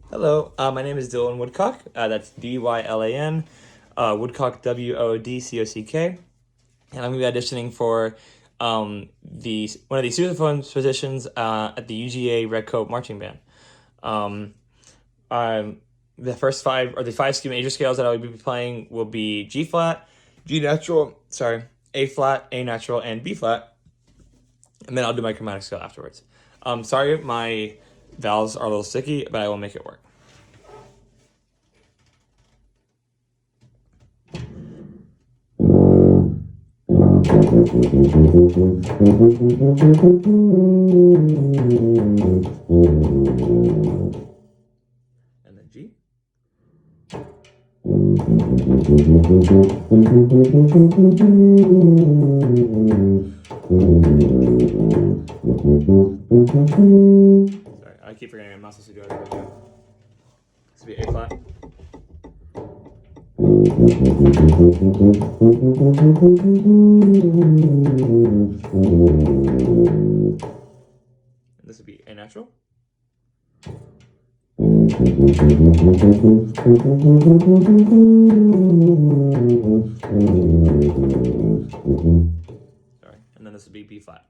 Hello, my name is Dylan Woodcock. That's Dylan, Woodcock Wodcock, and I'm gonna be auditioning for the one of the sousaphone positions at the UGA Redcoat marching band. Um, I'm the first five or the five major scales that I will be playing will be G flat, G natural, sorry, A flat, A natural, and B flat, and then I'll do my chromatic scale afterwards. Sorry, my vowels are a little sticky, but I will make it work. And then G. Sorry, I keep forgetting I'm not supposed to do it. This will be A flat. And this would be A natural. Sorry, and then this would be B flat.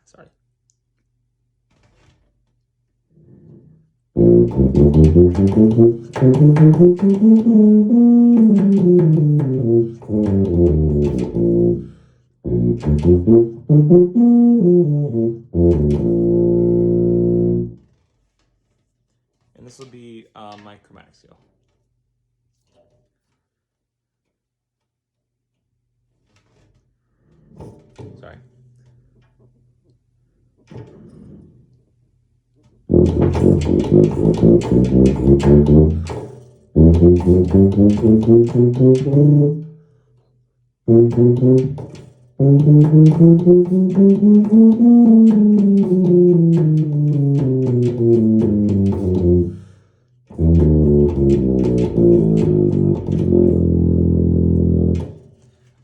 Sorry. And this will be my chromatic scale. Sorry.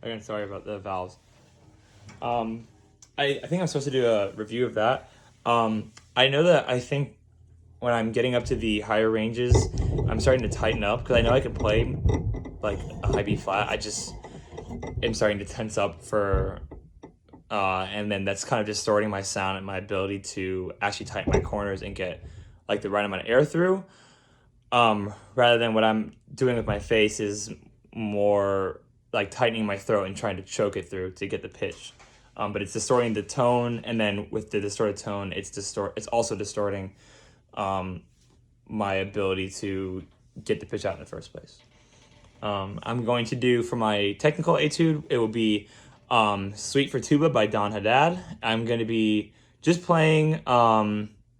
Again, sorry about the vowels. I think I'm supposed to do a review of that. I know that I think when I'm getting up to the higher ranges, I'm starting to tighten up because I know I can play like a high B flat. I just am starting to tense up for, and then that's kind of distorting my sound and my ability to actually tighten my corners and get like the right amount of air through. Rather than what I'm doing with my face is more like tightening my throat and trying to choke it through to get the pitch. But it's distorting the tone, and then with the distorted tone, it's also distorting my ability to get the pitch out in the first place. I'm going to do for my technical etude, it will be Suite for Tuba by Don Haddad. I'm going to be just playing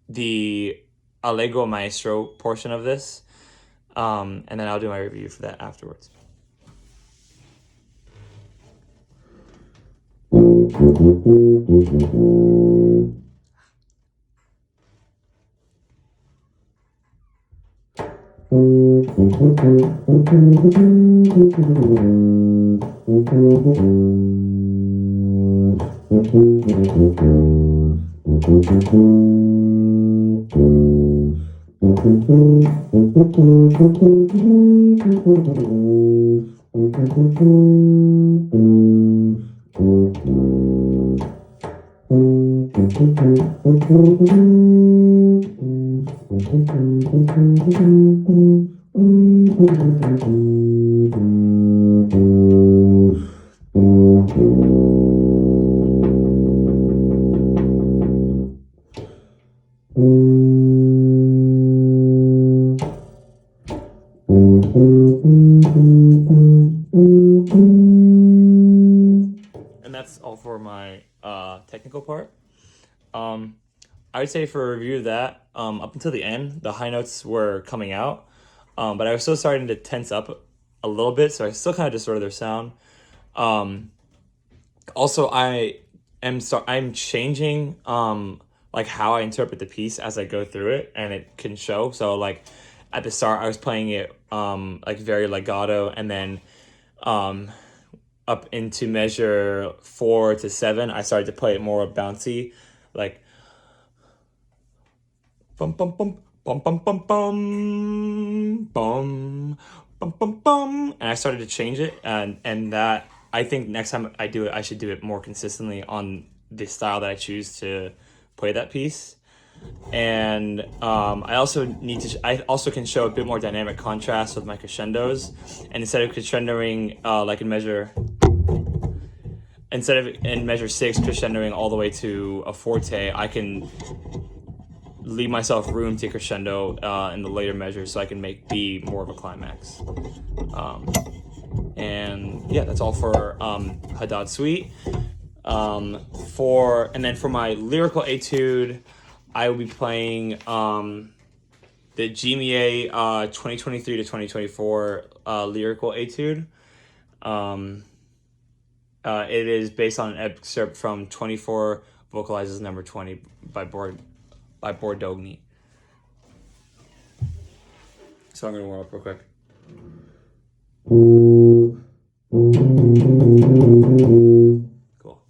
the Allegro Maestro portion of this, and then I'll do my review for that afterwards. And that's all for my technical part. I would say for a review of that, up until the end, the high notes were coming out, but I was still starting to tense up a little bit, so I still kind of distorted their sound. Also, I'm changing like how I interpret the piece as I go through it, and it can show. So like at the start, I was playing it like very legato, and then up into measure 4 to 7, I started to play it more bouncy, like bum bum bum bum bum bum bum bum bum bum bum, and I started to change it, and that I think next time I do it, I should do it more consistently on the style that I choose to play that piece. And I also need to. I also can show a bit more dynamic contrast with my crescendos, and instead of crescendoing like in measure 6 crescendoing all the way to a forte, I can leave myself room to crescendo in the later measures, so I can make B more of a climax. And yeah, that's all for Haddad Suite. And then for my lyrical etude, I will be playing the GMA 2023 to 2024 lyrical etude. It is based on an excerpt from 24 Vocalizes Number 20 by Bordogny. So I'm going to warm up real quick. Cool.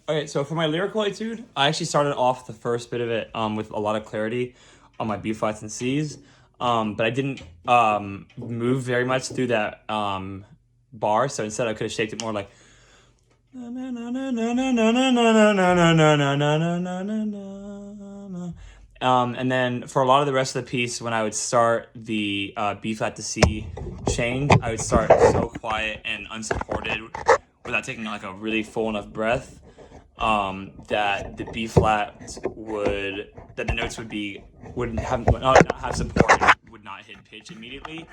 Okay, so for my lyrical etude, I actually started off the first bit of it with a lot of clarity on my B flats and C's, but I didn't move very much through that bar. So instead, I could have shaped it more like. And then for a lot of the rest of the piece, when I would start the B flat to C change, I would start so quiet and unsupported without taking like a really full enough breath. That the B flat that the notes would not have support, would not hit pitch immediately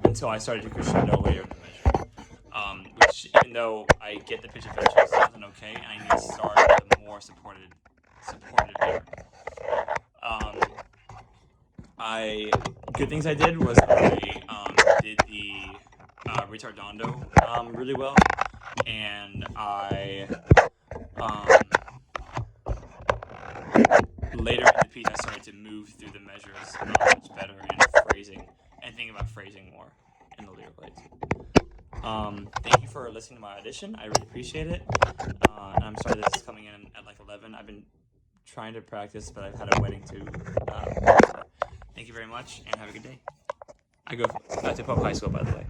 until I started to crescendo later in the measure. Which, even though I get the pitch eventually, still isn't okay, and I need to start with a more supported air. Good things I did was I did the retardando really well, and I later in the piece I started to move through the measures much better, and phrasing, and thinking about phrasing more in the lyrical etude. Thank you for listening to my audition. I really appreciate it. And I'm sorry this is coming in at like 11. I've been trying to practice, but I've had a wedding too. Thank you very much, and have a good day. I go back to Pope High School, by the way.